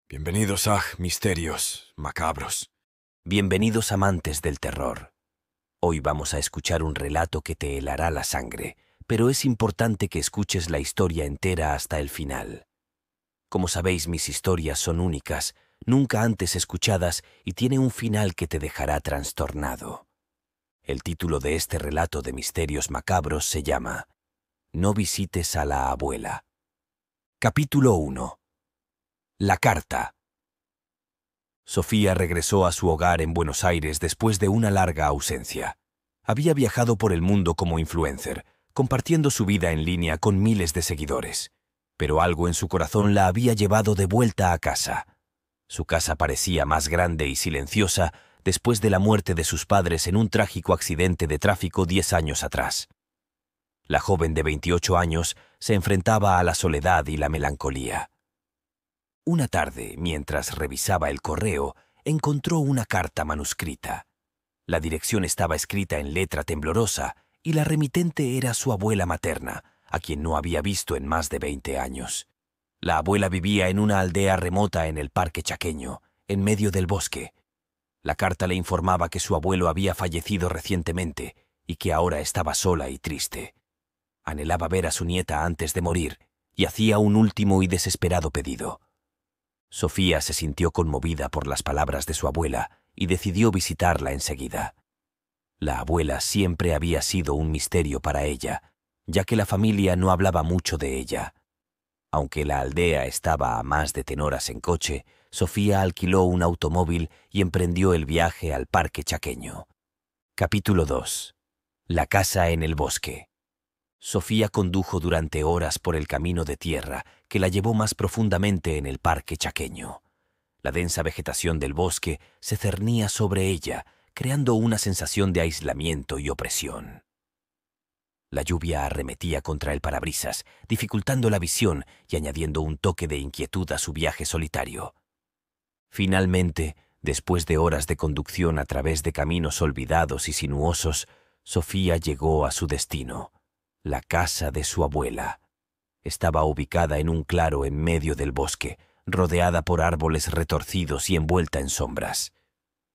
Bienvenidos a Misterios Macabros. Bienvenidos amantes del terror. Hoy vamos a escuchar un relato que te helará la sangre, pero es importante que escuches la historia entera hasta el final. Como sabéis, mis historias son únicas, nunca antes escuchadas y tiene un final que te dejará trastornado. El título de este relato de Misterios Macabros se llama No visites a la abuela. Capítulo 1. La carta. Sofía regresó a su hogar en Buenos Aires después de una larga ausencia. Había viajado por el mundo como influencer, compartiendo su vida en línea con miles de seguidores. Pero algo en su corazón la había llevado de vuelta a casa. Su casa parecía más grande y silenciosa después de la muerte de sus padres en un trágico accidente de tráfico 10 años atrás. La joven de 28 años se enfrentaba a la soledad y la melancolía. Una tarde, mientras revisaba el correo, encontró una carta manuscrita. La dirección estaba escrita en letra temblorosa y la remitente era su abuela materna, a quien no había visto en más de 20 años. La abuela vivía en una aldea remota en el Parque Chaqueño, en medio del bosque. La carta le informaba que su abuelo había fallecido recientemente y que ahora estaba sola y triste. Anhelaba ver a su nieta antes de morir y hacía un último y desesperado pedido. Sofía se sintió conmovida por las palabras de su abuela y decidió visitarla enseguida. La abuela siempre había sido un misterio para ella, ya que la familia no hablaba mucho de ella. Aunque la aldea estaba a más de 10 horas en coche, Sofía alquiló un automóvil y emprendió el viaje al Parque Chaqueño. Capítulo 2. La casa en el bosque. Sofía condujo durante horas por el camino de tierra que la llevó más profundamente en el Parque Chaqueño. La densa vegetación del bosque se cernía sobre ella, creando una sensación de aislamiento y opresión. La lluvia arremetía contra el parabrisas, dificultando la visión y añadiendo un toque de inquietud a su viaje solitario. Finalmente, después de horas de conducción a través de caminos olvidados y sinuosos, Sofía llegó a su destino. La casa de su abuela. Estaba ubicada en un claro en medio del bosque, rodeada por árboles retorcidos y envuelta en sombras.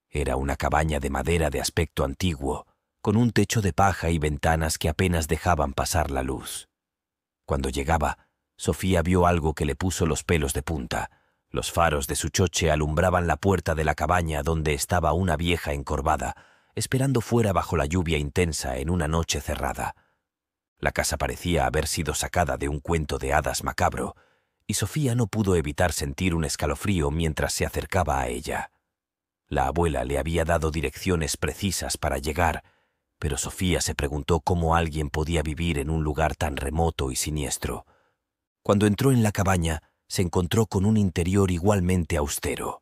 Era una cabaña de madera de aspecto antiguo, con un techo de paja y ventanas que apenas dejaban pasar la luz. Cuando llegaba, Sofía vio algo que le puso los pelos de punta. Los faros de su choche alumbraban la puerta de la cabaña donde estaba una vieja encorvada, esperando fuera bajo la lluvia intensa en una noche cerrada. La casa parecía haber sido sacada de un cuento de hadas macabro, y Sofía no pudo evitar sentir un escalofrío mientras se acercaba a ella. La abuela le había dado direcciones precisas para llegar, pero Sofía se preguntó cómo alguien podía vivir en un lugar tan remoto y siniestro. Cuando entró en la cabaña, se encontró con un interior igualmente austero.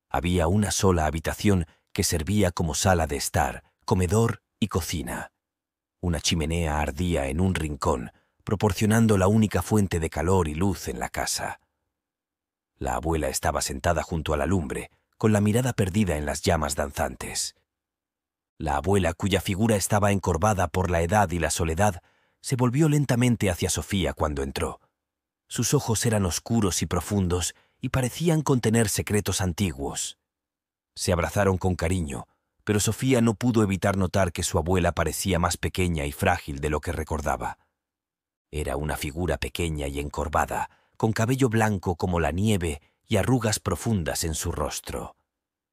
Había una sola habitación que servía como sala de estar, comedor y cocina. Una chimenea ardía en un rincón, proporcionando la única fuente de calor y luz en la casa. La abuela estaba sentada junto a la lumbre, con la mirada perdida en las llamas danzantes. La abuela, cuya figura estaba encorvada por la edad y la soledad, se volvió lentamente hacia Sofía cuando entró. Sus ojos eran oscuros y profundos y parecían contener secretos antiguos. Se abrazaron con cariño, pero Sofía no pudo evitar notar que su abuela parecía más pequeña y frágil de lo que recordaba. Era una figura pequeña y encorvada, con cabello blanco como la nieve y arrugas profundas en su rostro.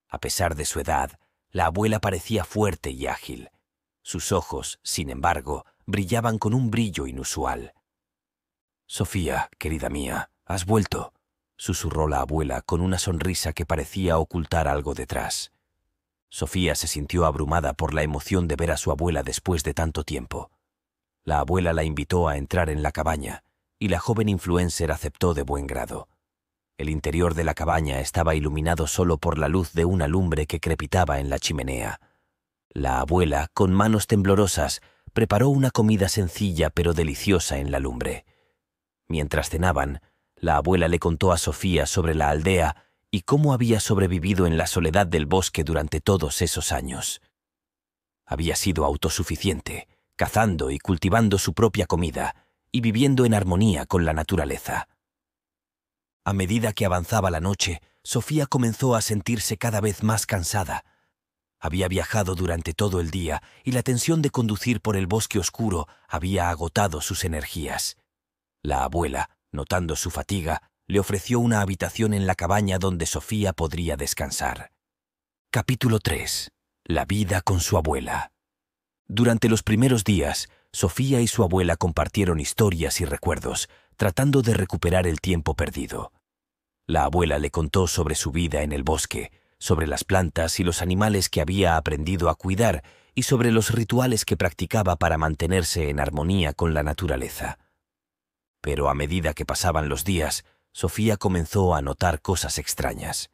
A pesar de su edad, la abuela parecía fuerte y ágil. Sus ojos, sin embargo, brillaban con un brillo inusual. «Sofía, querida mía, has vuelto», susurró la abuela con una sonrisa que parecía ocultar algo detrás. Sofía se sintió abrumada por la emoción de ver a su abuela después de tanto tiempo. La abuela la invitó a entrar en la cabaña, y la joven influencer aceptó de buen grado. El interior de la cabaña estaba iluminado solo por la luz de una lumbre que crepitaba en la chimenea. La abuela, con manos temblorosas, preparó una comida sencilla pero deliciosa en la lumbre. Mientras cenaban, la abuela le contó a Sofía sobre la aldea y cómo había sobrevivido en la soledad del bosque durante todos esos años. Había sido autosuficiente, cazando y cultivando su propia comida y viviendo en armonía con la naturaleza. A medida que avanzaba la noche, Sofía comenzó a sentirse cada vez más cansada. Había viajado durante todo el día y la tensión de conducir por el bosque oscuro había agotado sus energías. La abuela, notando su fatiga, le ofreció una habitación en la cabaña donde Sofía podría descansar. Capítulo 3. La vida con su abuela. Durante los primeros días, Sofía y su abuela compartieron historias y recuerdos, tratando de recuperar el tiempo perdido. La abuela le contó sobre su vida en el bosque, sobre las plantas y los animales que había aprendido a cuidar y sobre los rituales que practicaba para mantenerse en armonía con la naturaleza. Pero a medida que pasaban los días, Sofía comenzó a notar cosas extrañas.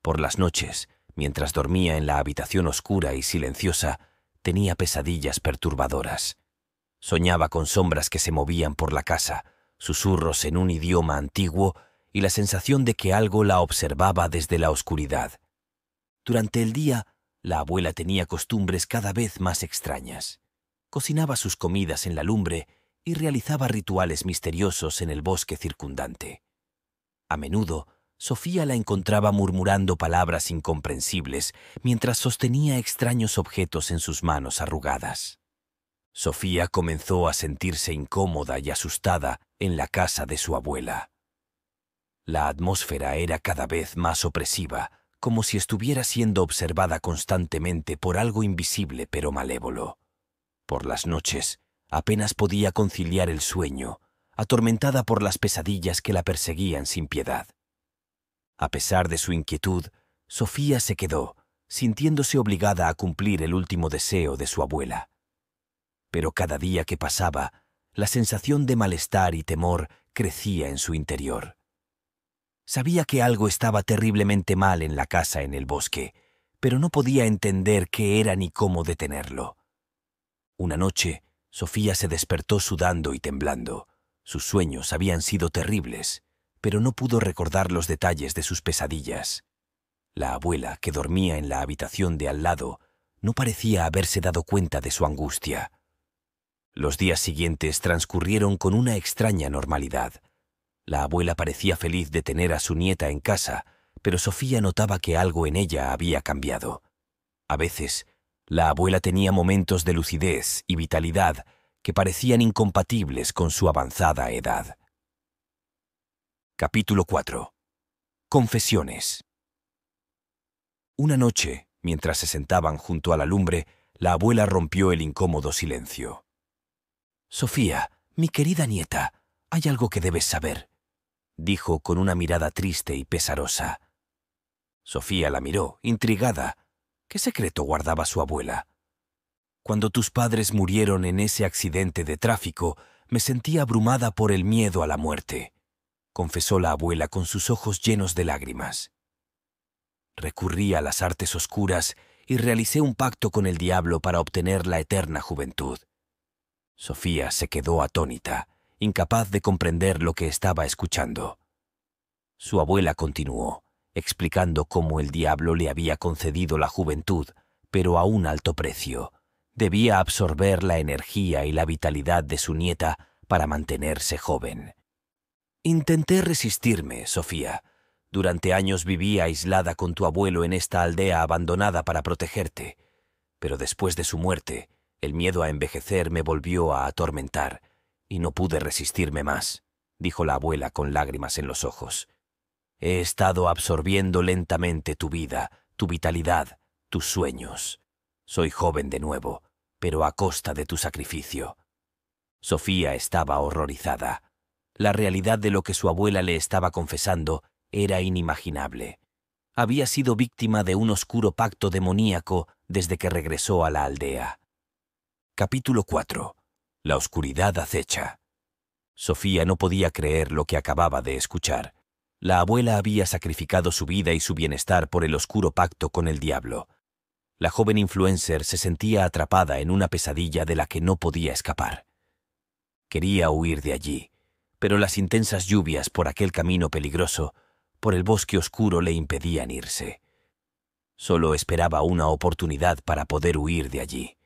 Por las noches, mientras dormía en la habitación oscura y silenciosa, tenía pesadillas perturbadoras. Soñaba con sombras que se movían por la casa, susurros en un idioma antiguo y la sensación de que algo la observaba desde la oscuridad. Durante el día, la abuela tenía costumbres cada vez más extrañas. Cocinaba sus comidas en la lumbre y realizaba rituales misteriosos en el bosque circundante. A menudo, Sofía la encontraba murmurando palabras incomprensibles mientras sostenía extraños objetos en sus manos arrugadas. Sofía comenzó a sentirse incómoda y asustada en la casa de su abuela. La atmósfera era cada vez más opresiva, como si estuviera siendo observada constantemente por algo invisible pero malévolo. Por las noches, apenas podía conciliar el sueño, atormentada por las pesadillas que la perseguían sin piedad. A pesar de su inquietud, Sofía se quedó, sintiéndose obligada a cumplir el último deseo de su abuela. Pero cada día que pasaba, la sensación de malestar y temor crecía en su interior. Sabía que algo estaba terriblemente mal en la casa en el bosque, pero no podía entender qué era ni cómo detenerlo. Una noche, Sofía se despertó sudando y temblando. Sus sueños habían sido terribles, pero no pudo recordar los detalles de sus pesadillas. La abuela, que dormía en la habitación de al lado, no parecía haberse dado cuenta de su angustia. Los días siguientes transcurrieron con una extraña normalidad. La abuela parecía feliz de tener a su nieta en casa, pero Sofía notaba que algo en ella había cambiado. A veces, la abuela tenía momentos de lucidez y vitalidad que parecían incompatibles con su avanzada edad. Capítulo 4. Confesiones. Una noche, mientras se sentaban junto a la lumbre, la abuela rompió el incómodo silencio. «Sofía, mi querida nieta, hay algo que debes saber», dijo con una mirada triste y pesarosa. Sofía la miró, intrigada. ¿Qué secreto guardaba su abuela? «Cuando tus padres murieron en ese accidente de tráfico, me sentí abrumada por el miedo a la muerte», confesó la abuela con sus ojos llenos de lágrimas. «Recurrí a las artes oscuras y realicé un pacto con el diablo para obtener la eterna juventud». Sofía se quedó atónita, incapaz de comprender lo que estaba escuchando. Su abuela continuó, explicando cómo el diablo le había concedido la juventud, pero a un alto precio. Debía absorber la energía y la vitalidad de su nieta para mantenerse joven. «Intenté resistirme, Sofía. Durante años viví aislada con tu abuelo en esta aldea abandonada para protegerte. Pero después de su muerte, el miedo a envejecer me volvió a atormentar, y no pude resistirme más», dijo la abuela con lágrimas en los ojos. «He estado absorbiendo lentamente tu vida, tu vitalidad, tus sueños. Soy joven de nuevo, pero a costa de tu sacrificio». Sofía estaba horrorizada. La realidad de lo que su abuela le estaba confesando era inimaginable. Había sido víctima de un oscuro pacto demoníaco desde que regresó a la aldea. Capítulo 4. La oscuridad acecha. Sofía no podía creer lo que acababa de escuchar. La abuela había sacrificado su vida y su bienestar por el oscuro pacto con el diablo. La joven influencer se sentía atrapada en una pesadilla de la que no podía escapar. Quería huir de allí, pero las intensas lluvias por aquel camino peligroso, por el bosque oscuro, le impedían irse. Solo esperaba una oportunidad para poder huir de allí.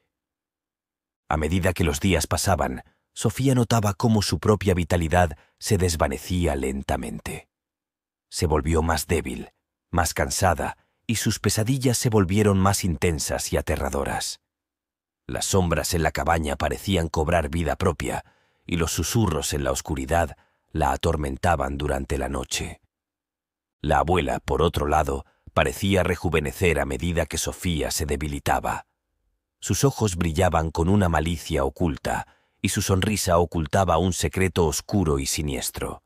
A medida que los días pasaban, Sofía notaba cómo su propia vitalidad se desvanecía lentamente. Se volvió más débil, más cansada, y sus pesadillas se volvieron más intensas y aterradoras. Las sombras en la cabaña parecían cobrar vida propia, y los susurros en la oscuridad la atormentaban durante la noche. La abuela, por otro lado, parecía rejuvenecer a medida que Sofía se debilitaba. Sus ojos brillaban con una malicia oculta, y su sonrisa ocultaba un secreto oscuro y siniestro.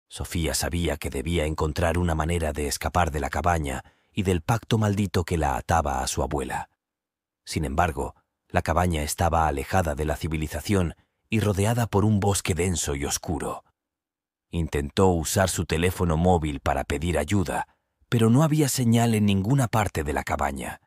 Sofía sabía que debía encontrar una manera de escapar de la cabaña y del pacto maldito que la ataba a su abuela. Sin embargo, la cabaña estaba alejada de la civilización y rodeada por un bosque denso y oscuro. Intentó usar su teléfono móvil para pedir ayuda, pero no había señal en ninguna parte de la cabaña.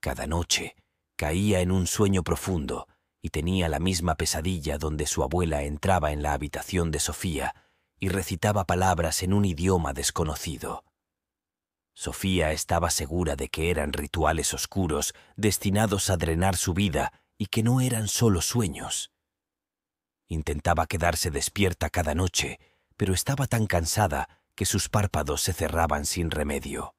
Cada noche caía en un sueño profundo y tenía la misma pesadilla donde su abuela entraba en la habitación de Sofía y recitaba palabras en un idioma desconocido. Sofía estaba segura de que eran rituales oscuros destinados a drenar su vida y que no eran solo sueños. Intentaba quedarse despierta cada noche, pero estaba tan cansada que sus párpados se cerraban sin remedio.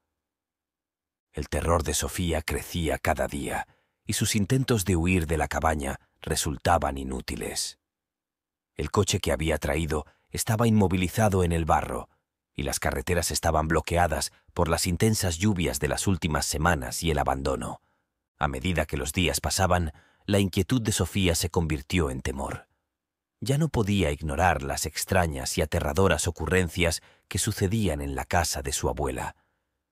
El terror de Sofía crecía cada día, y sus intentos de huir de la cabaña resultaban inútiles. El coche que había traído estaba inmovilizado en el barro, y las carreteras estaban bloqueadas por las intensas lluvias de las últimas semanas y el abandono. A medida que los días pasaban, la inquietud de Sofía se convirtió en temor. Ya no podía ignorar las extrañas y aterradoras ocurrencias que sucedían en la casa de su abuela.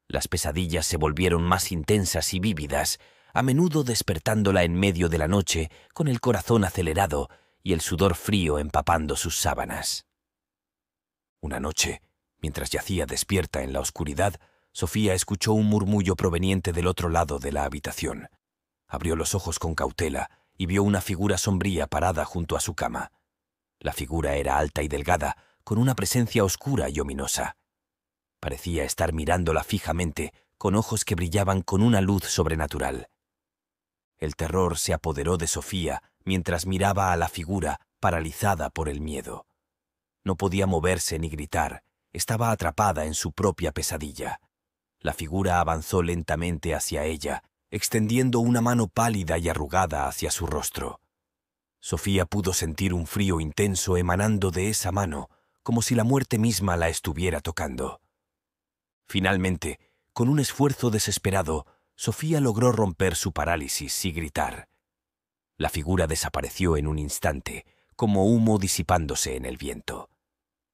Las pesadillas se volvieron más intensas y vívidas, a menudo despertándola en medio de la noche con el corazón acelerado y el sudor frío empapando sus sábanas. Una noche, mientras yacía despierta en la oscuridad, Sofía escuchó un murmullo proveniente del otro lado de la habitación. Abrió los ojos con cautela y vio una figura sombría parada junto a su cama. La figura era alta y delgada, con una presencia oscura y ominosa. Parecía estar mirándola fijamente, con ojos que brillaban con una luz sobrenatural. El terror se apoderó de Sofía mientras miraba a la figura, paralizada por el miedo. No podía moverse ni gritar, estaba atrapada en su propia pesadilla. La figura avanzó lentamente hacia ella, extendiendo una mano pálida y arrugada hacia su rostro. Sofía pudo sentir un frío intenso emanando de esa mano, como si la muerte misma la estuviera tocando. Finalmente, con un esfuerzo desesperado, Sofía logró romper su parálisis y gritar. La figura desapareció en un instante, como humo disipándose en el viento.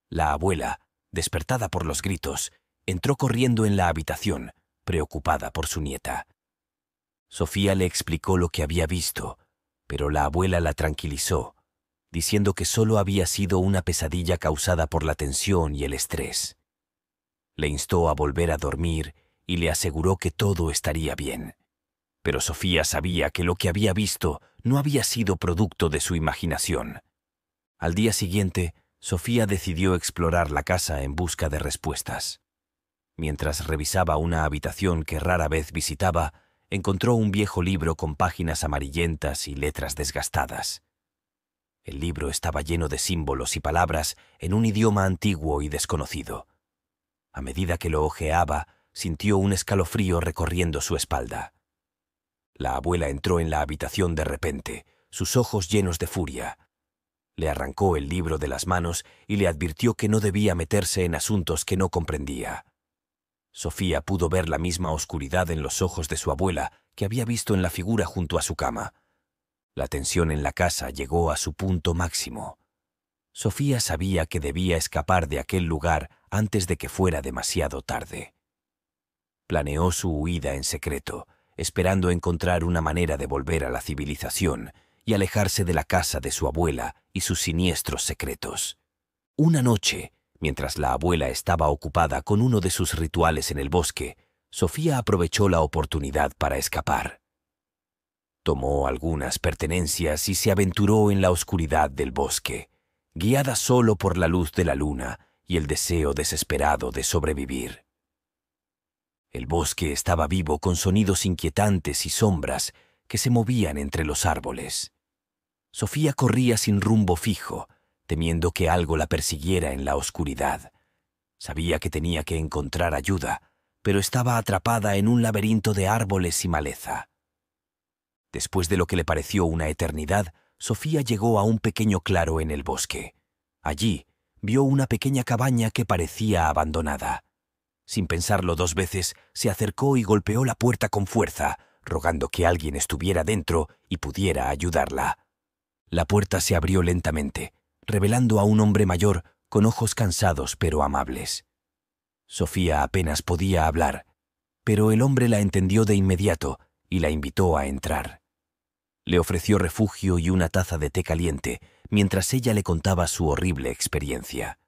La abuela, despertada por los gritos, entró corriendo en la habitación, preocupada por su nieta. Sofía le explicó lo que había visto, pero la abuela la tranquilizó, diciendo que solo había sido una pesadilla causada por la tensión y el estrés. Le instó a volver a dormir y le aseguró que todo estaría bien. Pero Sofía sabía que lo que había visto no había sido producto de su imaginación. Al día siguiente, Sofía decidió explorar la casa en busca de respuestas. Mientras revisaba una habitación que rara vez visitaba, encontró un viejo libro con páginas amarillentas y letras desgastadas. El libro estaba lleno de símbolos y palabras en un idioma antiguo y desconocido. A medida que lo hojeaba, sintió un escalofrío recorriendo su espalda. La abuela entró en la habitación de repente, sus ojos llenos de furia. Le arrancó el libro de las manos y le advirtió que no debía meterse en asuntos que no comprendía. Sofía pudo ver la misma oscuridad en los ojos de su abuela que había visto en la figura junto a su cama. La tensión en la casa llegó a su punto máximo. Sofía sabía que debía escapar de aquel lugar antes de que fuera demasiado tarde. Planeó su huida en secreto, esperando encontrar una manera de volver a la civilización y alejarse de la casa de su abuela y sus siniestros secretos. Una noche, mientras la abuela estaba ocupada con uno de sus rituales en el bosque, Sofía aprovechó la oportunidad para escapar. Tomó algunas pertenencias y se aventuró en la oscuridad del bosque, guiada solo por la luz de la luna y el deseo desesperado de sobrevivir. El bosque estaba vivo con sonidos inquietantes y sombras que se movían entre los árboles. Sofía corría sin rumbo fijo, temiendo que algo la persiguiera en la oscuridad. Sabía que tenía que encontrar ayuda, pero estaba atrapada en un laberinto de árboles y maleza. Después de lo que le pareció una eternidad, Sofía llegó a un pequeño claro en el bosque. Allí vio una pequeña cabaña que parecía abandonada. Sin pensarlo 2 veces, se acercó y golpeó la puerta con fuerza, rogando que alguien estuviera dentro y pudiera ayudarla. La puerta se abrió lentamente, revelando a un hombre mayor con ojos cansados pero amables. Sofía apenas podía hablar, pero el hombre la entendió de inmediato y la invitó a entrar. Le ofreció refugio y una taza de té caliente, mientras ella le contaba su horrible experiencia.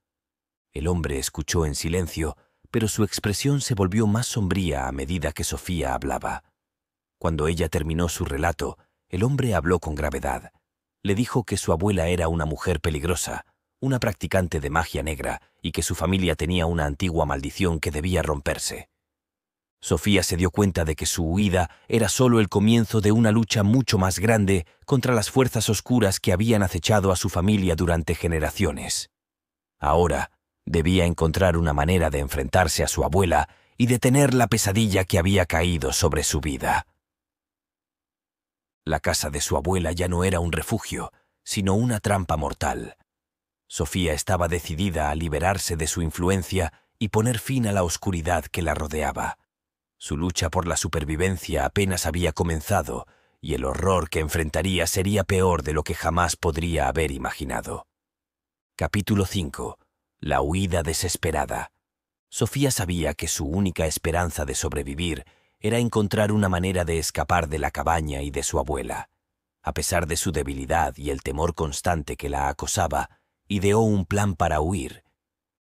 El hombre escuchó en silencio, pero su expresión se volvió más sombría a medida que Sofía hablaba. Cuando ella terminó su relato, el hombre habló con gravedad. Le dijo que su abuela era una mujer peligrosa, una practicante de magia negra, y que su familia tenía una antigua maldición que debía romperse. Sofía se dio cuenta de que su huida era solo el comienzo de una lucha mucho más grande contra las fuerzas oscuras que habían acechado a su familia durante generaciones. Ahora debía encontrar una manera de enfrentarse a su abuela y detener la pesadilla que había caído sobre su vida. La casa de su abuela ya no era un refugio, sino una trampa mortal. Sofía estaba decidida a liberarse de su influencia y poner fin a la oscuridad que la rodeaba. Su lucha por la supervivencia apenas había comenzado, y el horror que enfrentaría sería peor de lo que jamás podría haber imaginado. Capítulo 5. La huida desesperada. Sofía sabía que su única esperanza de sobrevivir era encontrar una manera de escapar de la cabaña y de su abuela. A pesar de su debilidad y el temor constante que la acosaba, ideó un plan para huir.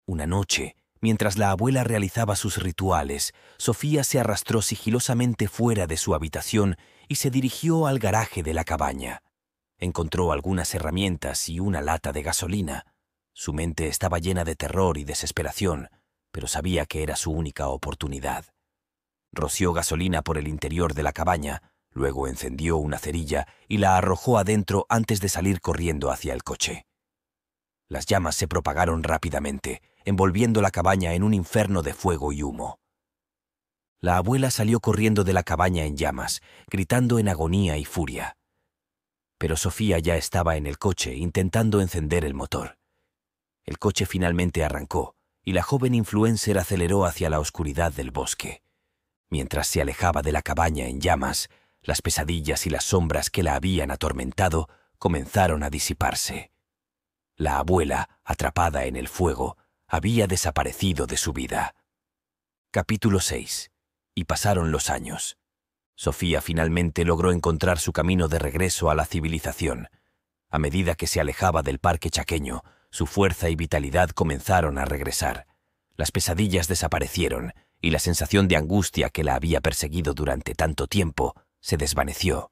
Una noche, mientras la abuela realizaba sus rituales, Sofía se arrastró sigilosamente fuera de su habitación y se dirigió al garaje de la cabaña. Encontró algunas herramientas y una lata de gasolina. Su mente estaba llena de terror y desesperación, pero sabía que era su única oportunidad. Roció gasolina por el interior de la cabaña, luego encendió una cerilla y la arrojó adentro antes de salir corriendo hacia el coche. Las llamas se propagaron rápidamente, envolviendo la cabaña en un infierno de fuego y humo. La abuela salió corriendo de la cabaña en llamas, gritando en agonía y furia. Pero Sofía ya estaba en el coche intentando encender el motor. El coche finalmente arrancó, y la joven influencer aceleró hacia la oscuridad del bosque. Mientras se alejaba de la cabaña en llamas, las pesadillas y las sombras que la habían atormentado comenzaron a disiparse. La abuela, atrapada en el fuego, había desaparecido de su vida. Capítulo 6. Y pasaron los años. Sofía finalmente logró encontrar su camino de regreso a la civilización. A medida que se alejaba del parque chaqueño, su fuerza y vitalidad comenzaron a regresar. Las pesadillas desaparecieron y la sensación de angustia que la había perseguido durante tanto tiempo se desvaneció.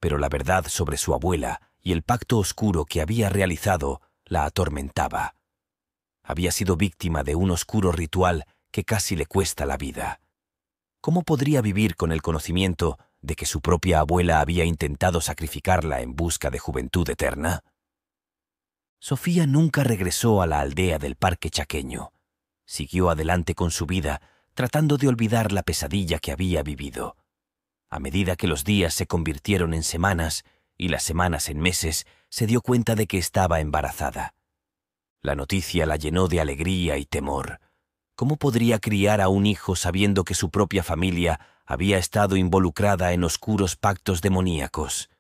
Pero la verdad sobre su abuela y el pacto oscuro que había realizado la atormentaba. Había sido víctima de un oscuro ritual que casi le cuesta la vida. ¿Cómo podría vivir con el conocimiento de que su propia abuela había intentado sacrificarla en busca de juventud eterna? Sofía nunca regresó a la aldea del parque chaqueño. Siguió adelante con su vida, tratando de olvidar la pesadilla que había vivido. A medida que los días se convirtieron en semanas y las semanas en meses, se dio cuenta de que estaba embarazada. La noticia la llenó de alegría y temor. ¿Cómo podría criar a un hijo sabiendo que su propia familia había estado involucrada en oscuros pactos demoníacos?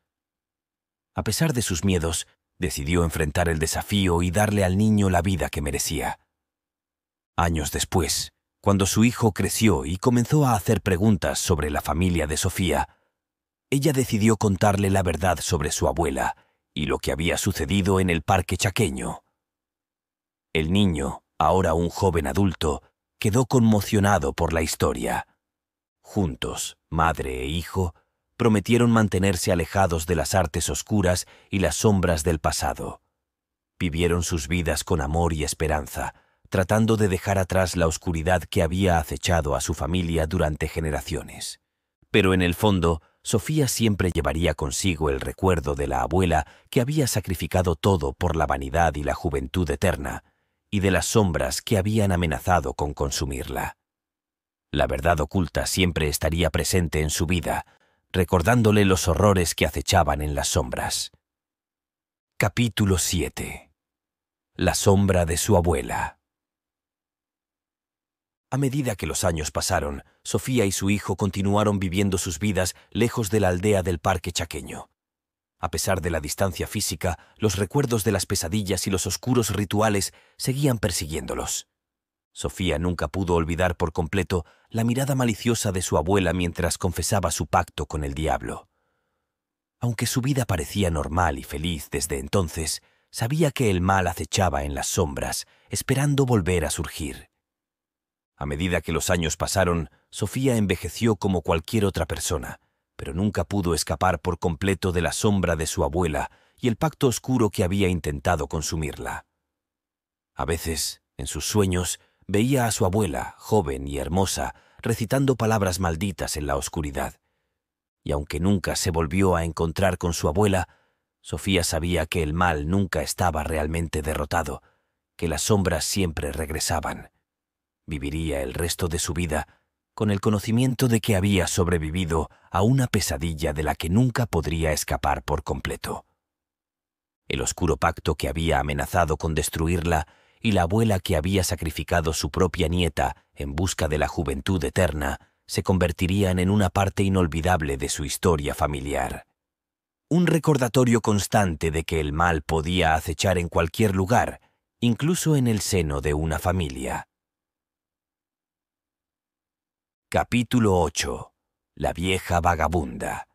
A pesar de sus miedos, decidió enfrentar el desafío y darle al niño la vida que merecía. Años después, cuando su hijo creció y comenzó a hacer preguntas sobre la familia de Sofía, ella decidió contarle la verdad sobre su abuela y lo que había sucedido en el parque chaqueño. El niño, ahora un joven adulto, quedó conmocionado por la historia. Juntos, madre e hijo, prometieron mantenerse alejados de las artes oscuras y las sombras del pasado. Vivieron sus vidas con amor y esperanza, tratando de dejar atrás la oscuridad que había acechado a su familia durante generaciones. Pero en el fondo, Sofía siempre llevaría consigo el recuerdo de la abuela que había sacrificado todo por la vanidad y la juventud eterna, y de las sombras que habían amenazado con consumirla. La verdad oculta siempre estaría presente en su vida, recordándole los horrores que acechaban en las sombras. Capítulo 7. La sombra de su abuela. A medida que los años pasaron, Sofía y su hijo continuaron viviendo sus vidas lejos de la aldea del Parque Chaqueño. A pesar de la distancia física, los recuerdos de las pesadillas y los oscuros rituales seguían persiguiéndolos. Sofía nunca pudo olvidar por completo la mirada maliciosa de su abuela mientras confesaba su pacto con el diablo. Aunque su vida parecía normal y feliz desde entonces, sabía que el mal acechaba en las sombras, esperando volver a surgir. A medida que los años pasaron, Sofía envejeció como cualquier otra persona, pero nunca pudo escapar por completo de la sombra de su abuela y el pacto oscuro que había intentado consumirla. A veces, en sus sueños, veía a su abuela, joven y hermosa, recitando palabras malditas en la oscuridad. Y aunque nunca se volvió a encontrar con su abuela, Sofía sabía que el mal nunca estaba realmente derrotado, que las sombras siempre regresaban. Viviría el resto de su vida con el conocimiento de que había sobrevivido a una pesadilla de la que nunca podría escapar por completo. El oscuro pacto que había amenazado con destruirla y la abuela que había sacrificado su propia nieta en busca de la juventud eterna se convertirían en una parte inolvidable de su historia familiar. Un recordatorio constante de que el mal podía acechar en cualquier lugar, incluso en el seno de una familia. Capítulo 8. La vieja vagabunda.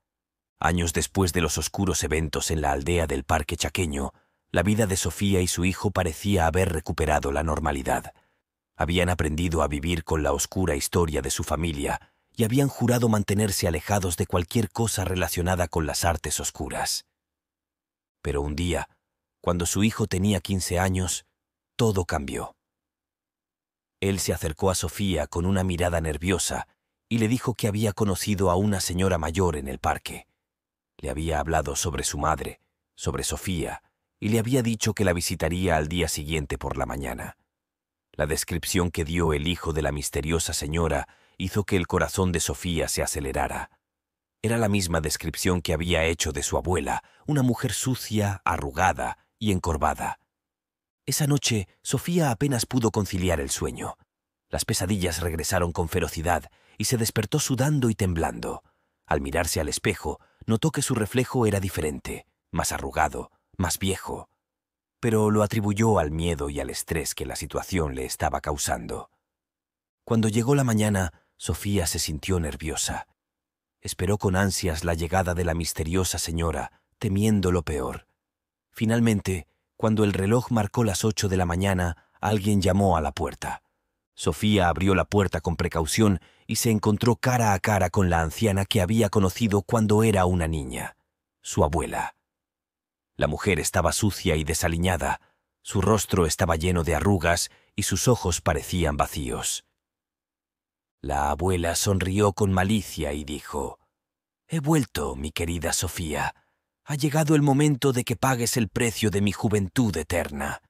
Años después de los oscuros eventos en la aldea del Parque Chaqueño, la vida de Sofía y su hijo parecía haber recuperado la normalidad. Habían aprendido a vivir con la oscura historia de su familia y habían jurado mantenerse alejados de cualquier cosa relacionada con las artes oscuras. Pero un día, cuando su hijo tenía 15 años, todo cambió. Él se acercó a Sofía con una mirada nerviosa y le dijo que había conocido a una señora mayor en el parque. Le había hablado sobre su madre, sobre Sofía, y le había dicho que la visitaría al día siguiente por la mañana. La descripción que dio el hijo de la misteriosa señora hizo que el corazón de Sofía se acelerara. Era la misma descripción que había hecho de su abuela, una mujer sucia, arrugada y encorvada. Esa noche, Sofía apenas pudo conciliar el sueño. Las pesadillas regresaron con ferocidad y se despertó sudando y temblando. Al mirarse al espejo, notó que su reflejo era diferente, más arrugado, más viejo. Pero lo atribuyó al miedo y al estrés que la situación le estaba causando. Cuando llegó la mañana, Sofía se sintió nerviosa. Esperó con ansias la llegada de la misteriosa señora, temiendo lo peor. Finalmente, cuando el reloj marcó las 8 de la mañana, alguien llamó a la puerta. Sofía abrió la puerta con precaución y se encontró cara a cara con la anciana que había conocido cuando era una niña, su abuela. La mujer estaba sucia y desaliñada, su rostro estaba lleno de arrugas y sus ojos parecían vacíos. La abuela sonrió con malicia y dijo: «He vuelto, mi querida Sofía. Ha llegado el momento de que pagues el precio de mi juventud eterna».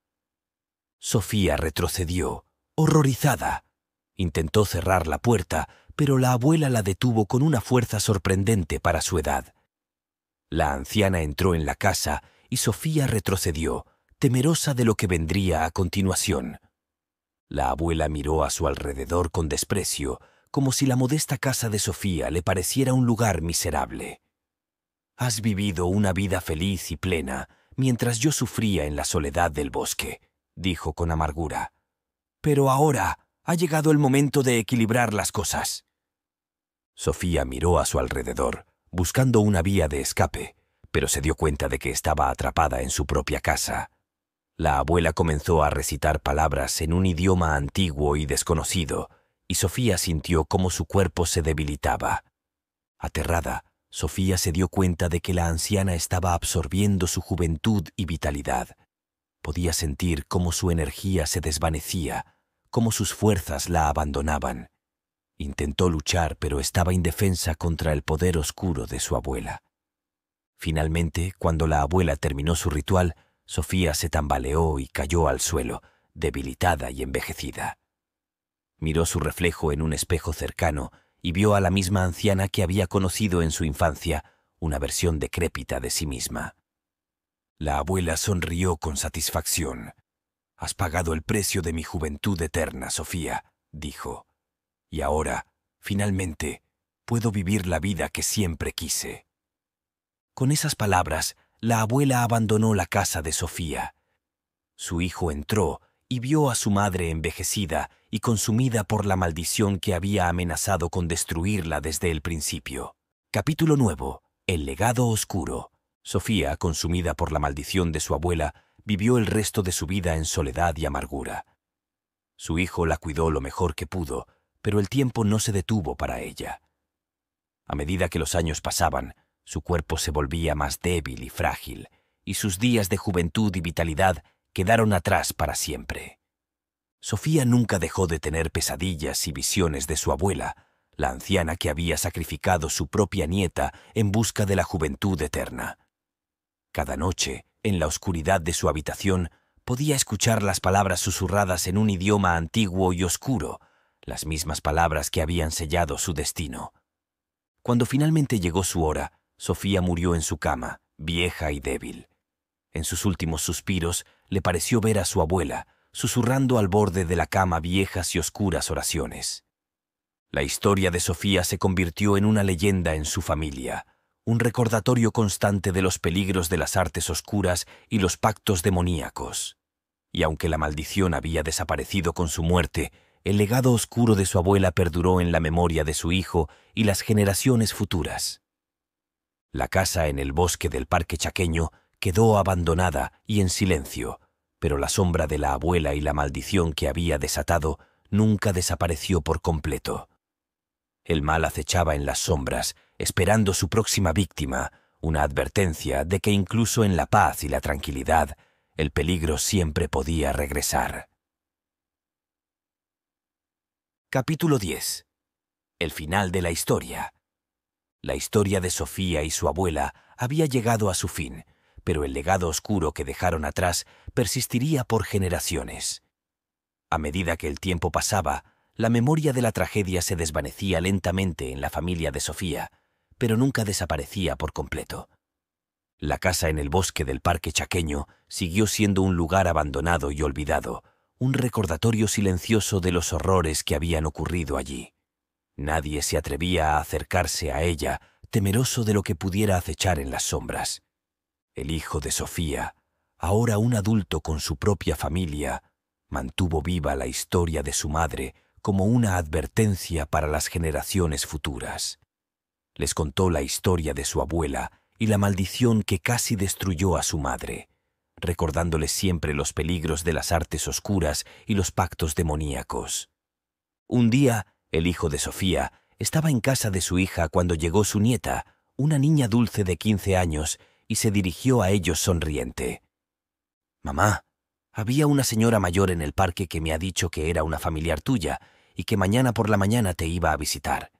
Sofía retrocedió, horrorizada. Intentó cerrar la puerta, pero la abuela la detuvo con una fuerza sorprendente para su edad. La anciana entró en la casa y Sofía retrocedió, temerosa de lo que vendría a continuación. La abuela miró a su alrededor con desprecio, como si la modesta casa de Sofía le pareciera un lugar miserable. «Has vivido una vida feliz y plena, mientras yo sufría en la soledad del bosque», dijo con amargura. «Pero ahora ha llegado el momento de equilibrar las cosas». Sofía miró a su alrededor, buscando una vía de escape, pero se dio cuenta de que estaba atrapada en su propia casa. La abuela comenzó a recitar palabras en un idioma antiguo y desconocido, y Sofía sintió cómo su cuerpo se debilitaba. Aterrada, Sofía se dio cuenta de que la anciana estaba absorbiendo su juventud y vitalidad. Podía sentir cómo su energía se desvanecía, cómo sus fuerzas la abandonaban. Intentó luchar, pero estaba indefensa contra el poder oscuro de su abuela. Finalmente, cuando la abuela terminó su ritual, Sofía se tambaleó y cayó al suelo, debilitada y envejecida. Miró su reflejo en un espejo cercano y vio a la misma anciana que había conocido en su infancia, una versión decrépita de sí misma. La abuela sonrió con satisfacción. «Has pagado el precio de mi juventud eterna, Sofía», dijo. «Y ahora, finalmente, puedo vivir la vida que siempre quise». Con esas palabras, la abuela abandonó la casa de Sofía. Su hijo entró y vio a su madre envejecida y consumida por la maldición que había amenazado con destruirla desde el principio. Capítulo nuevo. El legado oscuro. Sofía, consumida por la maldición de su abuela, vivió el resto de su vida en soledad y amargura. Su hijo la cuidó lo mejor que pudo, pero el tiempo no se detuvo para ella. A medida que los años pasaban, su cuerpo se volvía más débil y frágil, y sus días de juventud y vitalidad quedaron atrás para siempre. Sofía nunca dejó de tener pesadillas y visiones de su abuela, la anciana que había sacrificado su propia nieta en busca de la juventud eterna. Cada noche, en la oscuridad de su habitación, podía escuchar las palabras susurradas en un idioma antiguo y oscuro, las mismas palabras que habían sellado su destino. Cuando finalmente llegó su hora, Sofía murió en su cama, vieja y débil. En sus últimos suspiros, le pareció ver a su abuela, susurrando al borde de la cama viejas y oscuras oraciones. La historia de Sofía se convirtió en una leyenda en su familia, un recordatorio constante de los peligros de las artes oscuras y los pactos demoníacos. Y aunque la maldición había desaparecido con su muerte, el legado oscuro de su abuela perduró en la memoria de su hijo y las generaciones futuras. La casa en el bosque del Parque Chaqueño quedó abandonada y en silencio, pero la sombra de la abuela y la maldición que había desatado nunca desapareció por completo. El mal acechaba en las sombras, esperando su próxima víctima, una advertencia de que incluso en la paz y la tranquilidad, el peligro siempre podía regresar. Capítulo 10. El final de la historia. La historia de Sofía y su abuela había llegado a su fin, pero el legado oscuro que dejaron atrás persistiría por generaciones. A medida que el tiempo pasaba, la memoria de la tragedia se desvanecía lentamente en la familia de Sofía, pero nunca desaparecía por completo. La casa en el bosque del Parque Chaqueño siguió siendo un lugar abandonado y olvidado, un recordatorio silencioso de los horrores que habían ocurrido allí. Nadie se atrevía a acercarse a ella, temeroso de lo que pudiera acechar en las sombras. El hijo de Sofía, ahora un adulto con su propia familia, mantuvo viva la historia de su madre como una advertencia para las generaciones futuras. Les contó la historia de su abuela y la maldición que casi destruyó a su madre, recordándoles siempre los peligros de las artes oscuras y los pactos demoníacos. Un día, el hijo de Sofía estaba en casa de su hija cuando llegó su nieta, una niña dulce de 15 años, y se dirigió a ellos sonriente. «Mamá, había una señora mayor en el parque que me ha dicho que era una familiar tuya y que mañana por la mañana te iba a visitar»,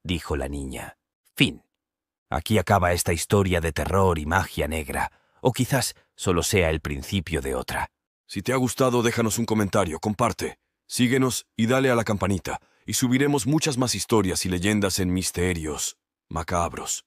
dijo la niña. Fin. Aquí acaba esta historia de terror y magia negra, o quizás solo sea el principio de otra. Si te ha gustado, déjanos un comentario, comparte, síguenos y dale a la campanita, y subiremos muchas más historias y leyendas en Misterios Macabros.